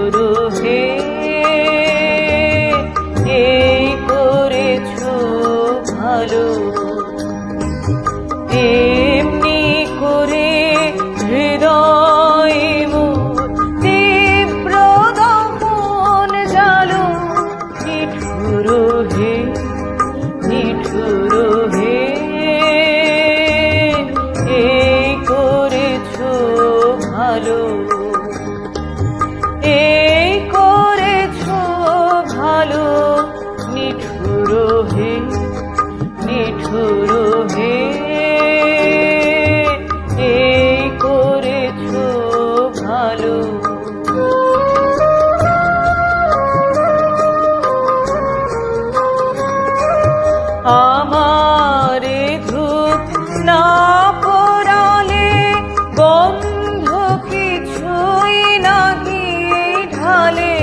নিঠুর হে এই করেছো ভালো, এমনি করে হৃদয় মোর তীব্র দহন জালো। নিঠুর হে নিঠুর হে এই করেছো ভালো, এই করেছো ভালো। নিঠুর হে নিঠুর হে এই করেছো ভালো। আমারে ধূপ না পোড়ালে গন্ধ কিছুই নাহি ঢালে,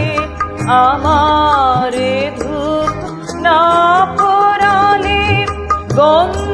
আমারে ধূপ না পোড়ালে গন্ধ